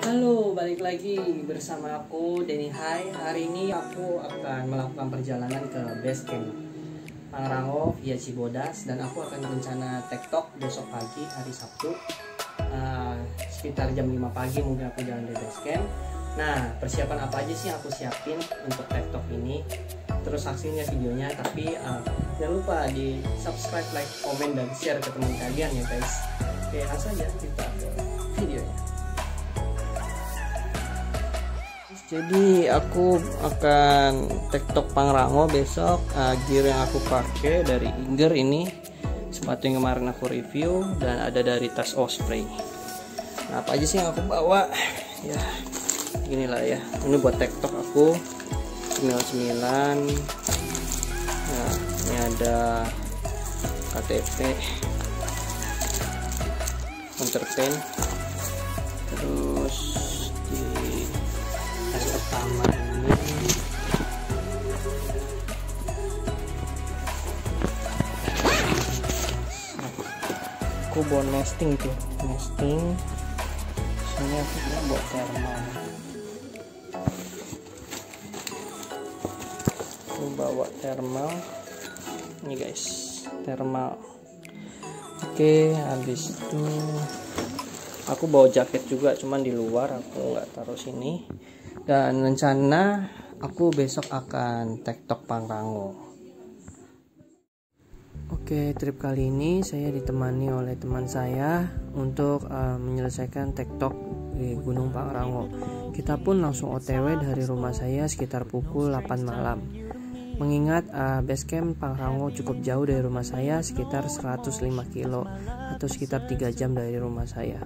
Halo, balik lagi bersama aku Denny Hai. Hari ini aku akan melakukan perjalanan ke base camp Pangrango via Cibodas, dan aku akan rencana TikTok besok pagi hari Sabtu sekitar jam 5 pagi mungkin aku jalan di base camp. Nah, persiapan apa aja sih yang aku siapin untuk TikTok ini? Terus saksinya videonya, tapi jangan lupa di subscribe, like, komen, dan share ke teman kalian ya guys. Oke, langsung aja kita ke videonya. Jadi aku akan TikTok Pangrango besok. Gear yang aku pakai dari Inger ini, sepatu yang kemarin aku review, dan ada dari tas Osprey. Nah, apa aja sih yang aku bawa? Ya, inilah ya. Ini buat TikTok aku, cemilan-cemilan. Nah, ini ada KTP, counterpen, terus pertama ini aku bawa nesting tuh, sini aku bawa thermal, ini guys, thermal. Oke, habis itu aku bawa jaket juga, cuman di luar, aku nggak taruh sini. Dan rencana aku besok akan TikTok Pangrango. Oke, trip kali ini saya ditemani oleh teman saya untuk menyelesaikan TikTok di Gunung Pangrango. Kita pun langsung OTW dari rumah saya sekitar pukul 8 malam. Mengingat base camp Pangrango cukup jauh dari rumah saya, sekitar 105 kilo atau sekitar 3 jam dari rumah saya.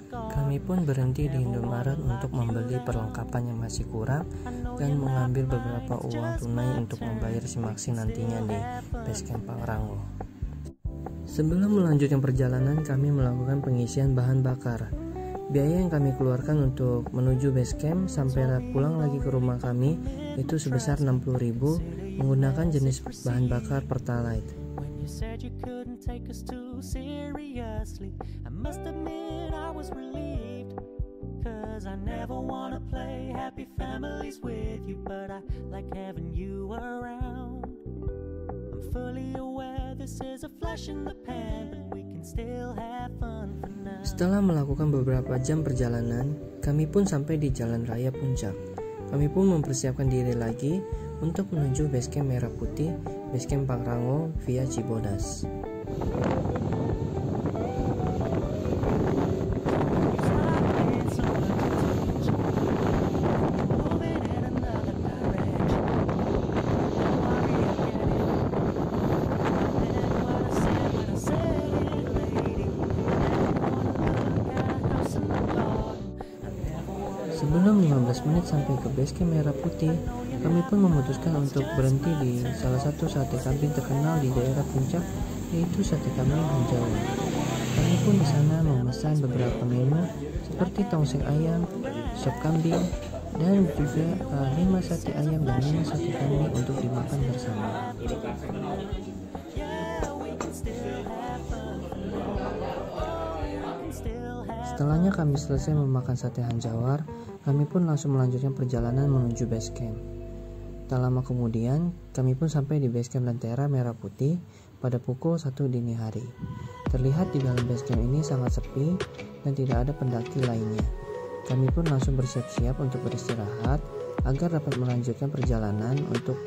Kami pun berhenti di Indomaret untuk membeli perlengkapan yang masih kurang dan mengambil beberapa uang tunai untuk membayar simaksi nantinya di base camp Pangrango. Sebelum melanjutkan perjalanan, kami melakukan pengisian bahan bakar. Biaya yang kami keluarkan untuk menuju base camp sampai pulang lagi ke rumah kami itu sebesar 60.000 menggunakan jenis bahan bakar Pertalite. Said you couldn't take us too seriously. I must admit I was relieved, cause I never wanna play happy families with you, but I like having you around. I'm fully aware this is a flash in the pan, but we can still have fun for now. Setelah melakukan beberapa jam perjalanan, kami pun sampai di Jalan Raya Puncak. Kami pun mempersiapkan diri lagi untuk menuju base camp Merah Putih, base camp Pangrango via Cibodas. Sebelum 15 menit sampai ke base camp Merah Putih, kami pun memutuskan untuk berhenti di salah satu sate kambing terkenal di daerah Puncak, yaitu Sate Kambing Hanjawa. Kami pun di sana memesan beberapa menu seperti tongseng ayam, sop kambing, dan juga 5 sate ayam dan 5 sate kambing untuk dimakan bersama. Setelahnya kami selesai memakan sate hanjawar, kami pun langsung melanjutkan perjalanan menuju base camp. Tak lama kemudian, kami pun sampai di base camp Lentera Merah Putih pada pukul 1 dini hari. Terlihat di dalam base camp ini sangat sepi dan tidak ada pendaki lainnya. Kami pun langsung bersiap-siap untuk beristirahat agar dapat melanjutkan perjalanan untuk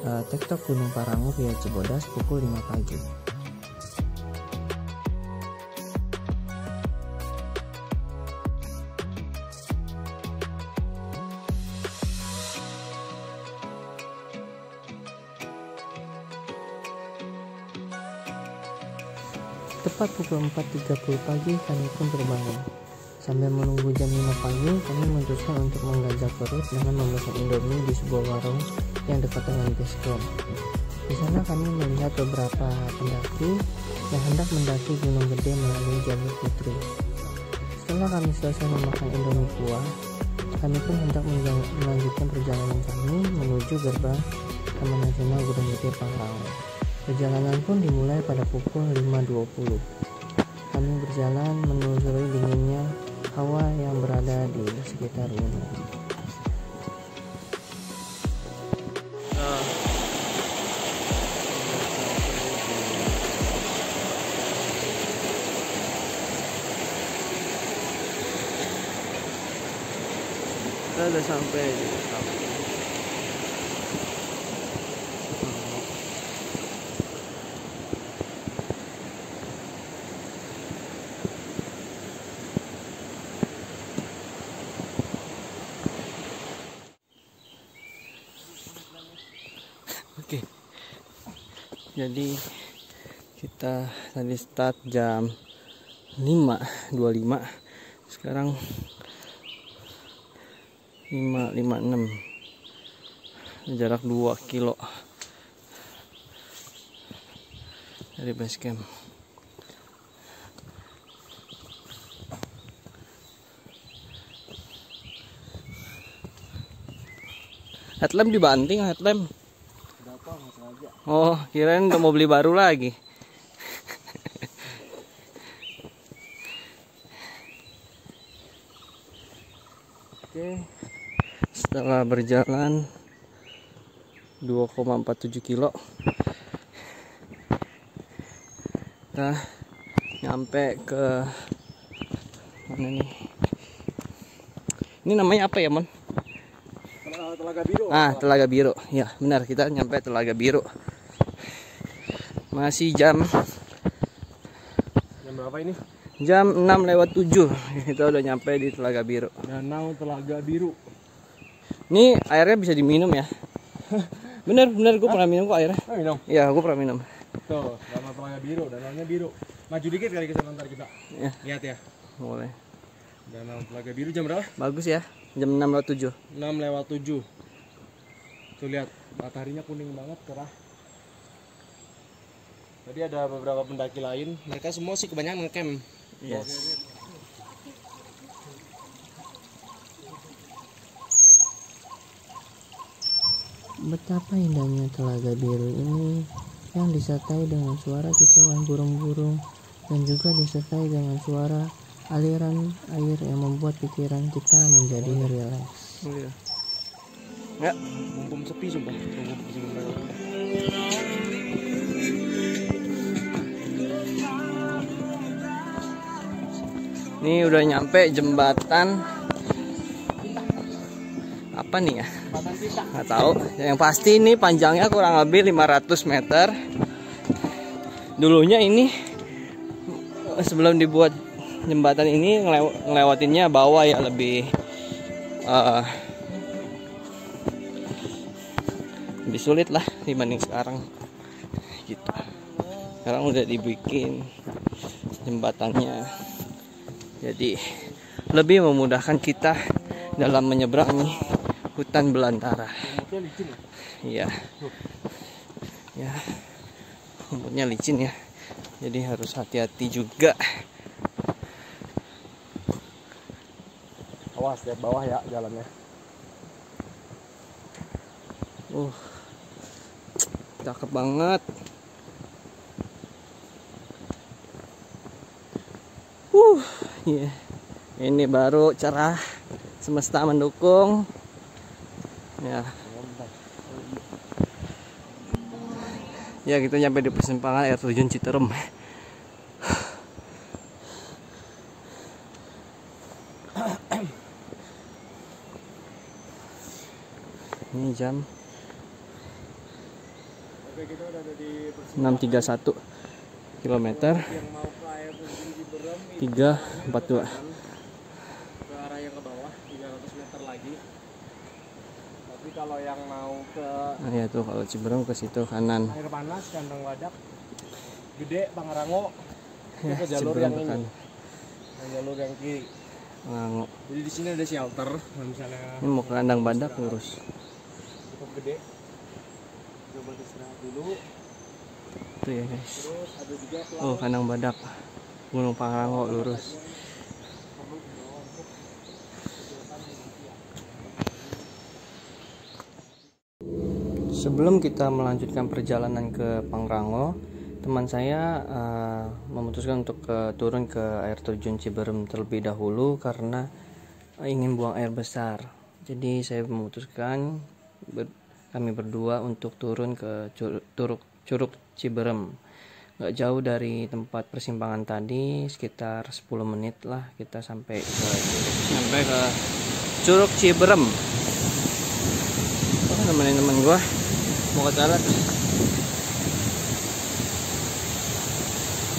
TikTok Gunung Pangrango via Cibodas pukul 5 pagi. Tepat pukul 4.30 pagi kami pun terbangun. Sambil menunggu jam 5 pagi, kami memutuskan untuk mengganjal perut dengan memesan Indomie di sebuah warung yang dekat dengan base camp. Di sana kami melihat beberapa pendaki yang hendak mendaki Gunung Gede melalui jalur Putri. Setelah kami selesai memakan Indomie kuah, kami pun hendak melanjutkan perjalanan kami menuju gerbang Taman Nasional Gunung Gede Pangrango. Perjalanan pun dimulai pada pukul 5.20. kami berjalan menelusuri dinginnya hawa yang berada di sekitar ini. Kita udah sampai di kampung. Oke, jadi kita tadi start jam 5.25, sekarang 5.56, jarak 2 kilo dari base camp. Headlamp dibanting, headlamp. Oh, kirain udah mau beli baru lagi. Oke, setelah berjalan 2,47 kilo, kita nyampe ke mana nih? Ini namanya apa ya, Mon? Telaga Biru. Ah, Telaga Biru. Ya, benar, kita nyampe Telaga Biru. Masih jam berapa ini? Jam 6:07. Kita udah nyampe di Telaga Biru. Danau Telaga Biru. Ini airnya bisa diminum ya? Bener, gue pernah minum kok airnya. Oh, minum? Iya, gue pernah minum. Tuh, Danau Telaga Biru, danaunya biru. Maju dikit kali ke sana ntar kita. Ya. Lihat ya. Boleh. Danau Telaga Biru jam berapa? Bagus ya. Jam 6:07. 6:07. Tuh lihat, mataharinya kuning banget, cerah. Tadi ada beberapa pendaki lain, mereka semua sih kebanyakan ngecamp. Yes. Betapa indahnya Telaga Biru ini yang disertai dengan suara kicauan burung-burung dan juga disertai dengan suara aliran air yang membuat pikiran kita menjadi rileks. Oh iya. Ya, mumpung sepi sumpah. Ini udah nyampe jembatan apa nih ya? Nggak tahu. Yang pasti ini panjangnya kurang lebih 500 meter. Dulunya ini sebelum dibuat jembatan ini ngelewatinnya bawah ya, lebih lebih sulit lah dibanding sekarang gitu. Sekarang udah dibikin jembatannya, jadi lebih memudahkan kita dalam menyeberangi hutan belantara. Iya, ya, rumputnya licin ya, jadi harus hati-hati juga. Awas lihat bawah ya jalannya. Cakep banget. Yeah. Ini baru cerah, semesta mendukung. Ya. Ya, kita nyampe di persimpangan air terjun Citerem. Ini jam 6.31 kilometer 3.42. Ke arah yang ke bawah 300 meter lagi. Tapi kalau yang mau ke ya tuh, kalau Ciberem ke situ kanan. Air Panas, Kandang Wadak, Gede, Pangrango, Ya, ke jalur Ciberem yang ke ini. kanan. Jalur yang kiri. Pangrango. Jadi di sini ada shelter, kalau misalnya Ini mau ke Kandang Badak lurus. cukup gede. Coba istirahat dulu. Itu ya guys. Terus ada juga Oh, Kandang Badak, Gunung Pangrango lurus. Sebelum kita melanjutkan perjalanan ke Pangrango, teman saya memutuskan untuk turun ke air terjun Ciberem terlebih dahulu karena ingin buang air besar. Jadi saya memutuskan kami berdua untuk turun ke Curug Ciberem. Gak jauh dari tempat persimpangan tadi, sekitar 10 menit lah kita sampai ke Curug Ciberem. Nemenin temen gue mau ke toilet.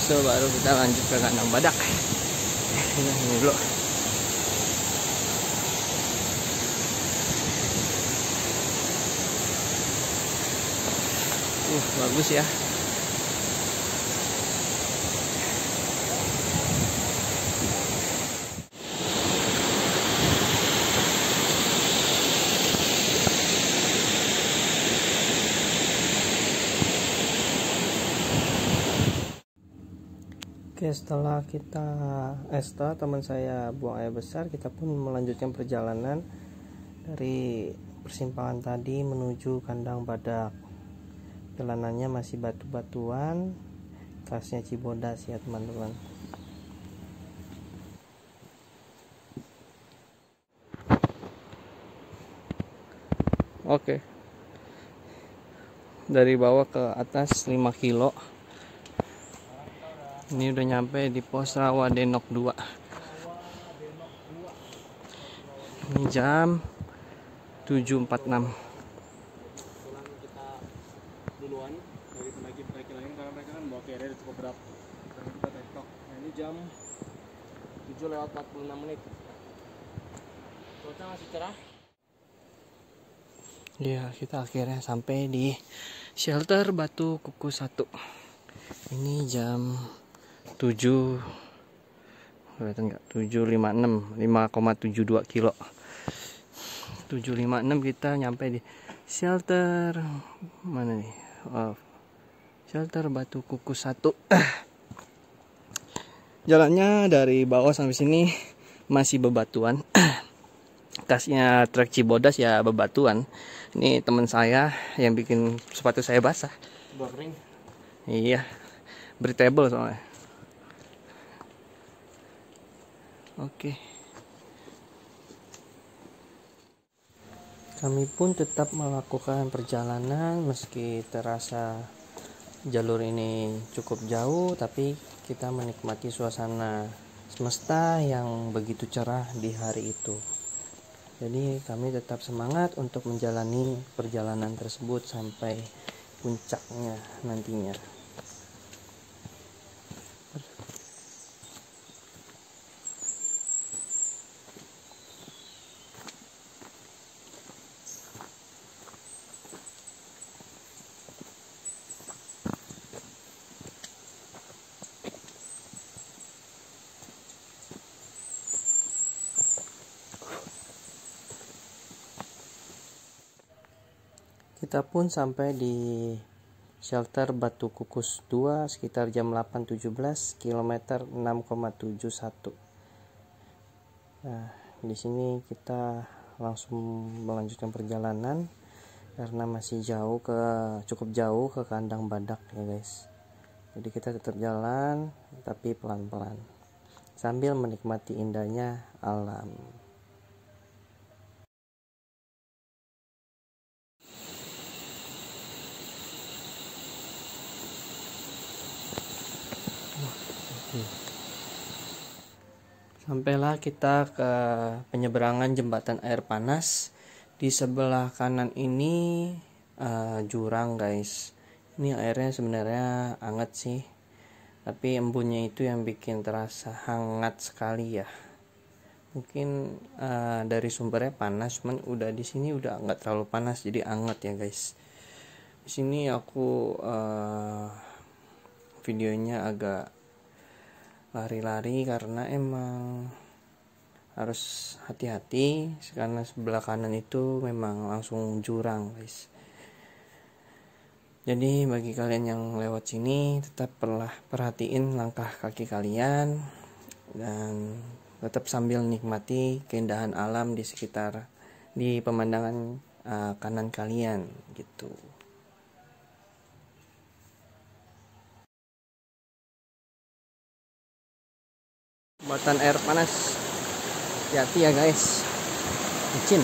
So baru kita lanjut ke kandang badak. Ini dulu. Bagus ya. Oke, setelah teman saya buang air besar, kita pun melanjutkan perjalanan dari persimpangan tadi menuju kandang badak. Jalanannya masih batu-batuan, khasnya Cibodas ya teman-teman. Oke, dari bawah ke atas 5 kilo. Ini udah nyampe di pos Rawadenok 2. Ini jam 7.46. Kebetulan kita duluan dari pendaki-pendaki lain karena mereka kan bawa carrier cukup berat. Karena kita tektok. Nah, ini jam 7:46. Cuaca masih cerah. Ya, kita akhirnya sampai di shelter Batu Kuku 1. Ini jam 7 kelihatan nggak? 7.56, 5,72 kilo. 7.56 kita nyampe di shelter mana nih? Shelter Batu Kuku 1. Jalannya dari bawah sampai sini masih bebatuan. Khasnya trek Cibodas ya bebatuan. Ini teman saya yang bikin sepatu saya basah. Boring. Iya, breathable soalnya. Oke. Kami pun tetap melakukan perjalanan meski terasa jalur ini cukup jauh, tapi kita menikmati suasana semesta yang begitu cerah di hari itu. Jadi kami tetap semangat untuk menjalani perjalanan tersebut sampai puncaknya nantinya. Kita pun sampai di shelter Batu Kukus 2 sekitar jam 8.17, kilometer 6,71. Nah, di sini kita langsung melanjutkan perjalanan karena masih cukup jauh ke kandang badak ya guys. Jadi kita tetap jalan tapi pelan-pelan sambil menikmati indahnya alam. Sampailah kita ke penyeberangan jembatan air panas. Di sebelah kanan ini jurang guys. Ini airnya sebenarnya hangat sih, tapi embunnya itu yang bikin terasa hangat sekali ya. Mungkin dari sumbernya panas, cuman udah di sini udah nggak terlalu panas, jadi hangat ya guys. Di sini aku videonya agak lari-lari karena emang harus hati-hati karena sebelah kanan itu memang langsung jurang guys. Jadi bagi kalian yang lewat sini tetap perhatiin langkah kaki kalian dan tetap sambil nikmati keindahan alam di sekitar di pemandangan kanan kalian gitu. Jembatan air panas. Hati-hati ya guys. Licin.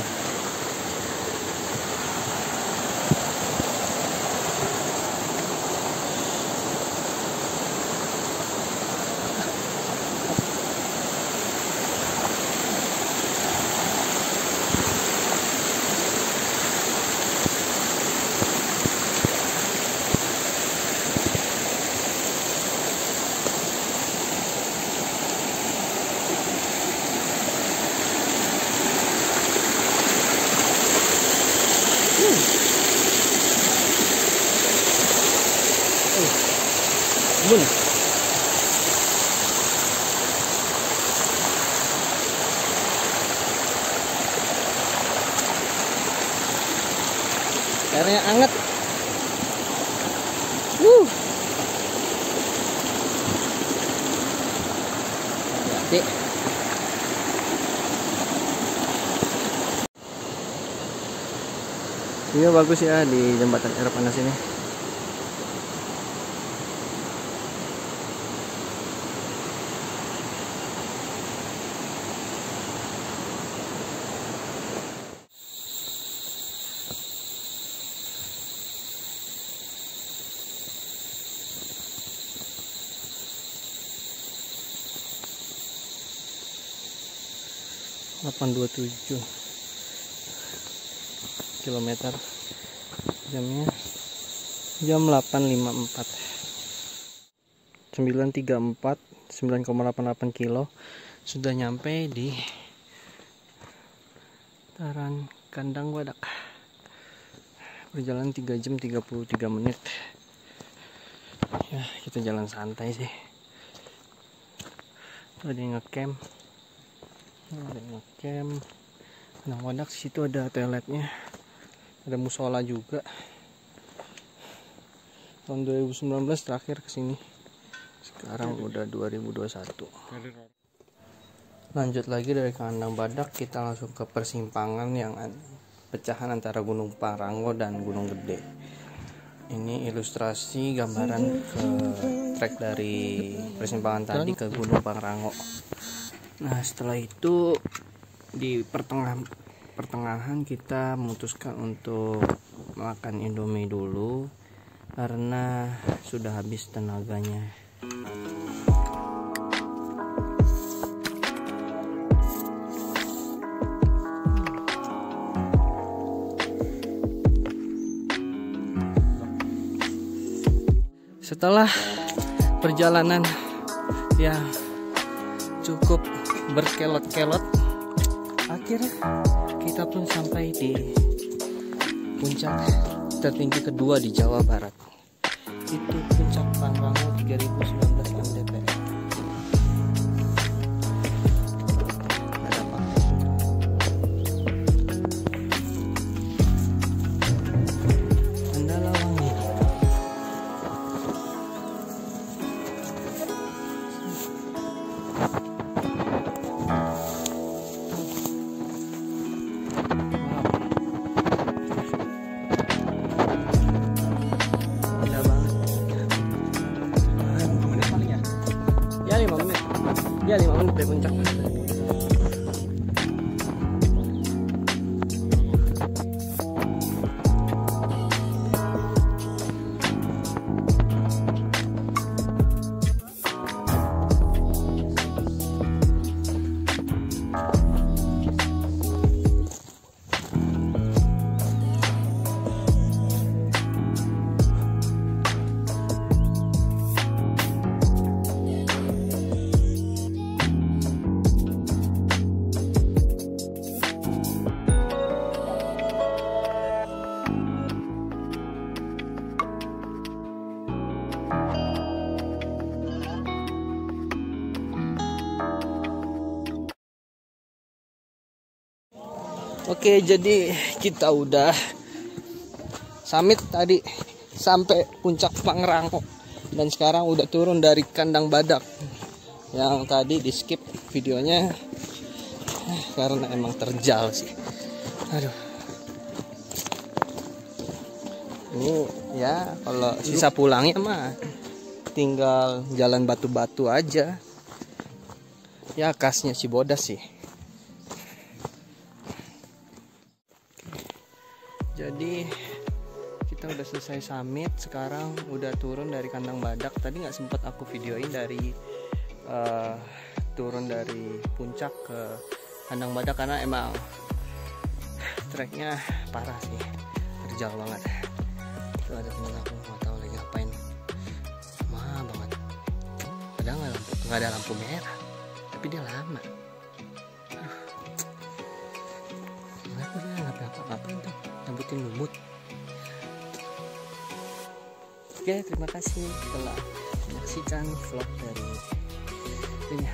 Bun. Airnya hangat. Hati-hati. Ini bagus ya di jembatan air panas ini. km jamnya jam 8.54 9,88 kilo sudah nyampe di Taran Kandang Badak. Berjalan 3 jam 33 menit ya, kita jalan santai sih. Ada yang ngecamp, Kandang Badak. Situ ada toiletnya, ada musola juga. Tahun 2019 terakhir kesini, sekarang udah 2021. Lanjut lagi dari Kandang Badak, kita langsung ke persimpangan yang pecahan antara Gunung Pangrango dan Gunung Gede. Ini ilustrasi gambaran ke trek dari persimpangan tadi ke Gunung Pangrango. Nah, setelah itu di pertengahan kita memutuskan untuk makan Indomie dulu karena sudah habis tenaganya. Setelah perjalanan yang cukup berkelot-kelot, akhirnya kita pun sampai di puncak tertinggi kedua di Jawa Barat. Itu puncak Pangrango 3019 mdpl. Ya 5 menit dari puncak. Oke, jadi kita udah summit tadi sampai puncak Pangrango dan sekarang udah turun dari Kandang Badak. Yang tadi di skip videonya karena emang terjal sih. Aduh. Ini ya kalau sisa pulangnya mah tinggal jalan batu-batu aja. Ya khasnya Cibodas sih. Jadi kita udah selesai summit, sekarang udah turun dari kandang badak. Tadi nggak sempet aku videoin dari turun dari puncak ke kandang badak karena emang treknya parah sih, terjal banget. Itu ada temen aku nggak tahu lagi ngapain, lama banget. Padahal nggak ada lampu merah, tapi dia lama. Kenapa dia ngapain tuh? Nyambutin lumut. Oke, terima kasih telah menyaksikan vlog dari Dunia.